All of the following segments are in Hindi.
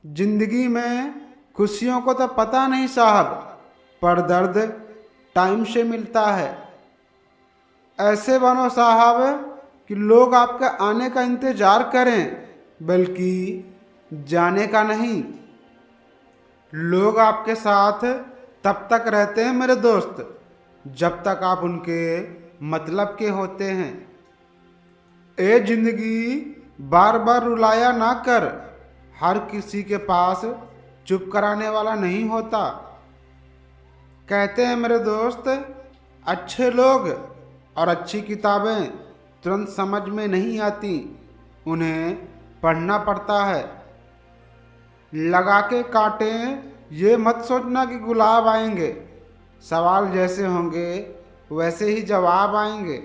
जिंदगी में खुशियों को तो पता नहीं साहब, पर दर्द टाइम से मिलता है। ऐसे बनो साहब कि लोग आपके आने का इंतजार करें, बल्कि जाने का नहीं। लोग आपके साथ तब तक रहते हैं मेरे दोस्त, जब तक आप उनके मतलब के होते हैं। ए जिंदगी, बार बार रुलाया ना कर। हर किसी के पास चुप कराने वाला नहीं होता। कहते हैं मेरे दोस्त, अच्छे लोग और अच्छी किताबें तुरंत समझ में नहीं आती, उन्हें पढ़ना पड़ता है। लगा के काटें, ये मत सोचना कि गुलाब आएंगे। सवाल जैसे होंगे वैसे ही जवाब आएंगे।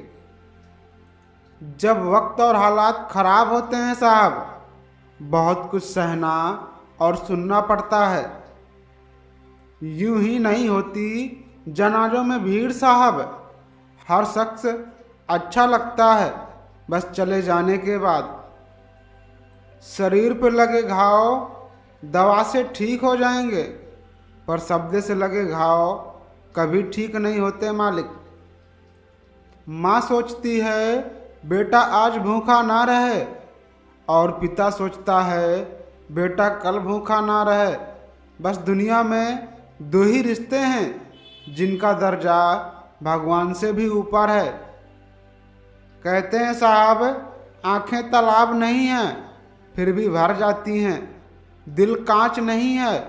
जब वक्त और हालात खराब होते हैं साहब, बहुत कुछ सहना और सुनना पड़ता है। यूं ही नहीं होती जनाजों में भीड़ साहब। हर शख्स अच्छा लगता है बस चले जाने के बाद। शरीर पर लगे घाव दवा से ठीक हो जाएंगे, पर शब्द से लगे घाव कभी ठीक नहीं होते मालिक। माँ सोचती है बेटा आज भूखा ना रहे, और पिता सोचता है बेटा कल भूखा ना रहे। बस दुनिया में दो ही रिश्ते हैं जिनका दर्जा भगवान से भी ऊपर है। कहते हैं साहब, आंखें तालाब नहीं हैं फिर भी भर जाती हैं, दिल कांच नहीं है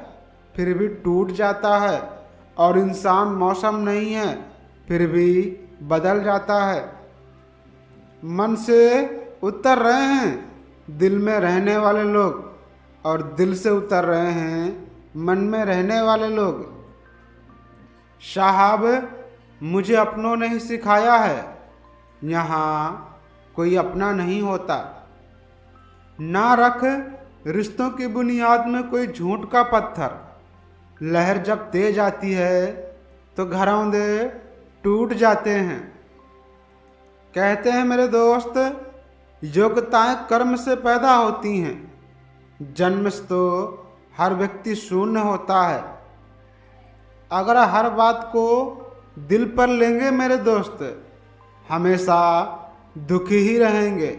फिर भी टूट जाता है, और इंसान मौसम नहीं है फिर भी बदल जाता है। मन से उतर रहे हैं दिल में रहने वाले लोग, और दिल से उतर रहे हैं मन में रहने वाले लोग। साहब, मुझे अपनों ने ही सिखाया है, यहाँ कोई अपना नहीं होता। ना रख रिश्तों की बुनियाद में कोई झूठ का पत्थर। लहर जब तेज आती है तो घरौंदे टूट जाते हैं। कहते हैं मेरे दोस्त, योग्यताएं कर्म से पैदा होती हैं, जन्म से तो हर व्यक्ति शून्य होता है। अगर हर बात को दिल पर लेंगे मेरे दोस्त, हमेशा दुखी ही रहेंगे।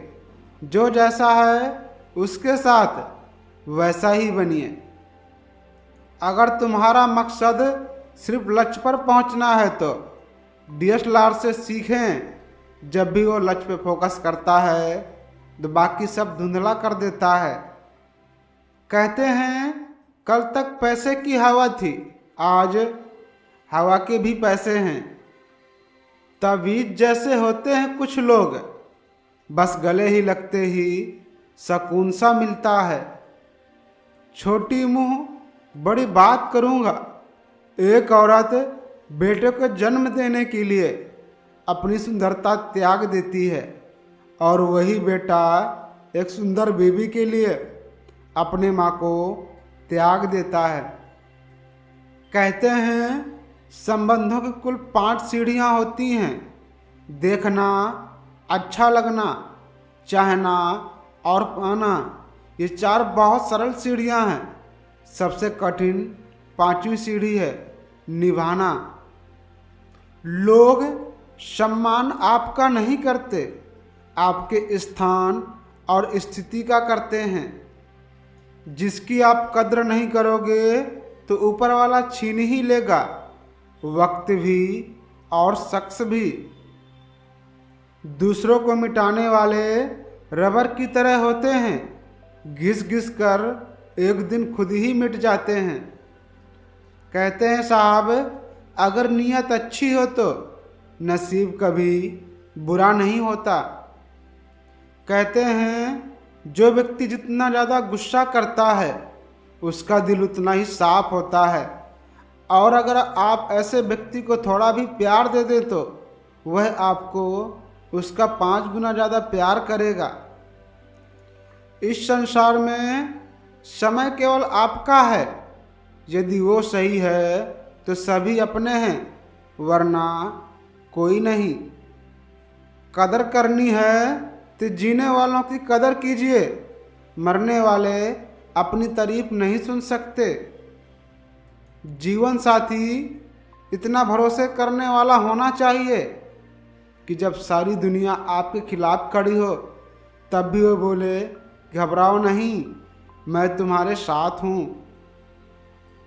जो जैसा है उसके साथ वैसा ही बनिए। अगर तुम्हारा मकसद सिर्फ लक्ष्य पर पहुंचना है तो डीएसएलआर से सीखें। जब भी वो लक्ष्य पे फोकस करता है तो बाकी सब धुंधला कर देता है। कहते हैं कल तक पैसे की हवा थी, आज हवा के भी पैसे हैं। तवीज जैसे होते हैं कुछ लोग, बस गले ही लगते ही सुकून सा मिलता है। छोटी मुंह बड़ी बात करूंगा। एक औरत बेटे को जन्म देने के लिए अपनी सुंदरता त्याग देती है, और वही बेटा एक सुंदर बीवी के लिए अपने माँ को त्याग देता है। कहते हैं संबंधों की कुल 5 सीढ़ियाँ होती हैं। देखना, अच्छा लगना, चाहना और पाना। ये 4 बहुत सरल सीढ़ियाँ हैं। सबसे कठिन 5वीं सीढ़ी है निभाना। लोग सम्मान आपका नहीं करते, आपके स्थान और स्थिति का करते हैं। जिसकी आप कद्र नहीं करोगे तो ऊपर वाला छीन ही लेगा, वक्त भी और शख्स भी। दूसरों को मिटाने वाले रबर की तरह होते हैं, घिस घिस कर एक दिन खुद ही मिट जाते हैं। कहते हैं साहब, अगर नीयत अच्छी हो तो नसीब कभी बुरा नहीं होता। कहते हैं जो व्यक्ति जितना ज़्यादा गुस्सा करता है उसका दिल उतना ही साफ होता है, और अगर आप ऐसे व्यक्ति को थोड़ा भी प्यार दे दे तो वह आपको उसका 5 गुना ज़्यादा प्यार करेगा। इस संसार में समय केवल आपका है। यदि वो सही है तो सभी अपने हैं, वरना कोई नहीं। कदर करनी है तो जीने वालों की कदर कीजिए, मरने वाले अपनी तारीफ नहीं सुन सकते। जीवन साथी इतना भरोसे करने वाला होना चाहिए कि जब सारी दुनिया आपके खिलाफ खड़ी हो तब भी वो बोले, घबराओ नहीं, मैं तुम्हारे साथ हूँ।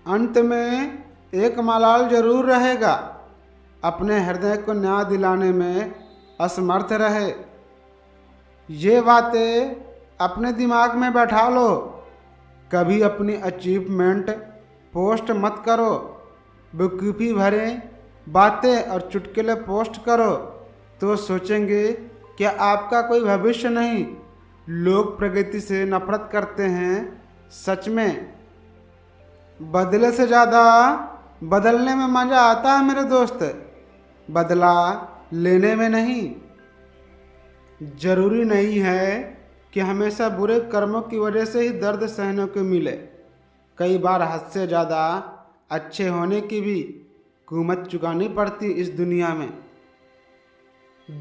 अंत में एक मलाल जरूर रहेगा, अपने हृदय को न्याय दिलाने में असमर्थ रहे। ये बातें अपने दिमाग में बैठा लो। कभी अपनी अचीवमेंट पोस्ट मत करो, बेवकूफ़ी भरे बातें और चुटकुले पोस्ट करो तो सोचेंगे कि आपका कोई भविष्य नहीं। लोग प्रगति से नफरत करते हैं। सच में बदले से ज़्यादा बदलने में मज़ा आता है मेरे दोस्त, बदला लेने में नहीं। ज़रूरी नहीं है कि हमेशा बुरे कर्मों की वजह से ही दर्द सहने को मिले। कई बार हद से ज़्यादा अच्छे होने की भी कीमत चुकानी पड़ती इस दुनिया में।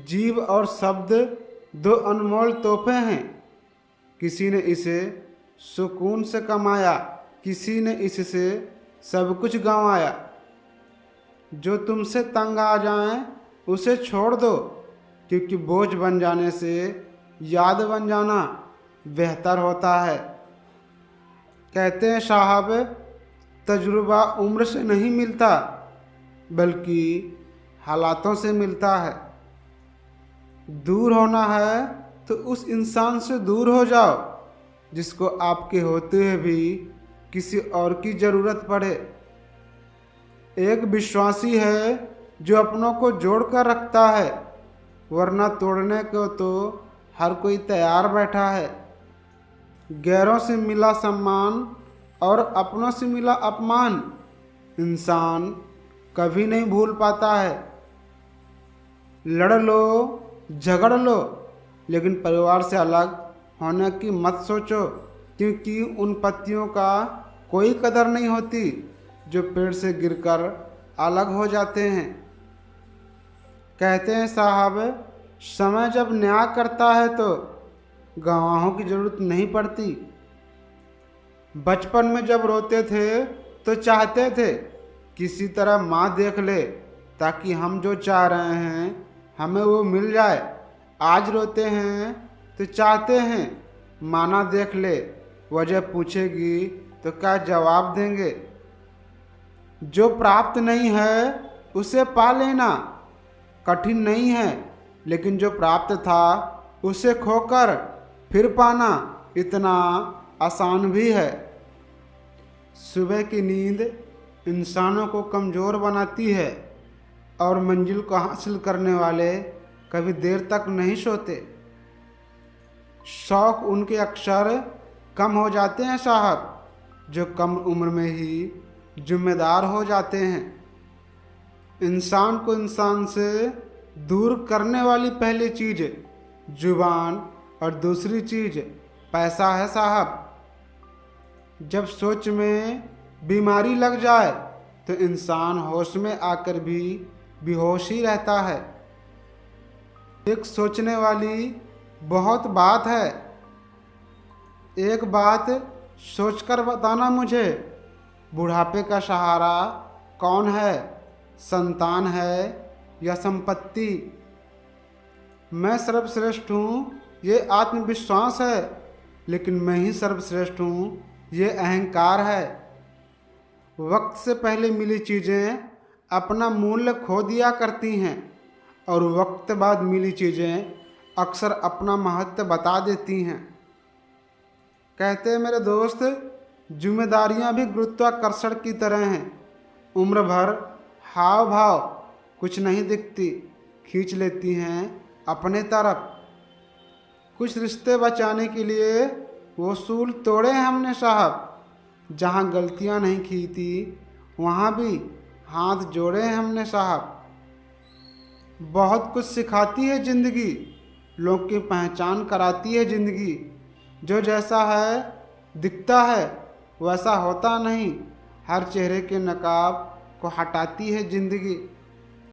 जीव और शब्द दो अनमोल तोहफे हैं। किसी ने इसे सुकून से कमाया, किसी ने इससे सब कुछ गंवाया। जो तुमसे तंग आ जाए उसे छोड़ दो, क्योंकि बोझ बन जाने से याद बन जाना बेहतर होता है। कहते हैं साहब, तजुर्बा उम्र से नहीं मिलता बल्कि हालातों से मिलता है। दूर होना है तो उस इंसान से दूर हो जाओ जिसको आपके होते हुए भी किसी और की ज़रूरत पड़े। एक विश्वासी है जो अपनों को जोड़ कर रखता है, वरना तोड़ने को तो हर कोई तैयार बैठा है। गैरों से मिला सम्मान और अपनों से मिला अपमान इंसान कभी नहीं भूल पाता है। लड़ लो, झगड़ लो, लेकिन परिवार से अलग होने की मत सोचो, क्योंकि उन पत्तियों का कोई कदर नहीं होती जो पेड़ से गिरकर अलग हो जाते हैं। कहते हैं साहब, समय जब न्याय करता है तो गवाहों की ज़रूरत नहीं पड़ती। बचपन में जब रोते थे तो चाहते थे किसी तरह माँ देख ले, ताकि हम जो चाह रहे हैं हमें वो मिल जाए। आज रोते हैं तो चाहते हैं माना देख ले, वजह पूछेगी तो क्या जवाब देंगे। जो प्राप्त नहीं है उसे पा लेना कठिन नहीं है, लेकिन जो प्राप्त था उसे खोकर फिर पाना इतना आसान भी है। सुबह की नींद इंसानों को कमज़ोर बनाती है और मंजिल को हासिल करने वाले कभी देर तक नहीं सोते। शौक उनके अक्सर कम हो जाते हैं साहब, जो कम उम्र में ही जिम्मेदार हो जाते हैं। इंसान को इंसान से दूर करने वाली पहली चीज़ जुबान और दूसरी चीज़ पैसा है साहब। जब सोच में बीमारी लग जाए तो इंसान होश में आकर भी बेहोश ही रहता है। एक सोचने वाली बहुत बात है। एक बात सोचकर बताना मुझे, बुढ़ापे का सहारा कौन है, संतान है या संपत्ति? मैं सर्वश्रेष्ठ हूँ ये आत्मविश्वास है, लेकिन मैं ही सर्वश्रेष्ठ हूँ ये अहंकार है। वक्त से पहले मिली चीज़ें अपना मूल्य खो दिया करती हैं और वक्त बाद मिली चीज़ें अक्सर अपना महत्व बता देती हैं। कहते हैं मेरे दोस्त, जिम्मेदारियां भी गुरुत्वाकर्षण की तरह हैं। उम्र भर हाव भाव कुछ नहीं दिखती, खींच लेती हैं अपने तरफ। कुछ रिश्ते बचाने के लिए वो सूल तोड़े हैं हमने साहब। जहाँ गलतियाँ नहीं की थी वहाँ भी हाथ जोड़े हैं हमने साहब। बहुत कुछ सिखाती है ज़िंदगी, लोग की पहचान कराती है ज़िंदगी। जो जैसा है दिखता है वैसा होता नहीं, हर चेहरे के नकाब को हटाती है ज़िंदगी।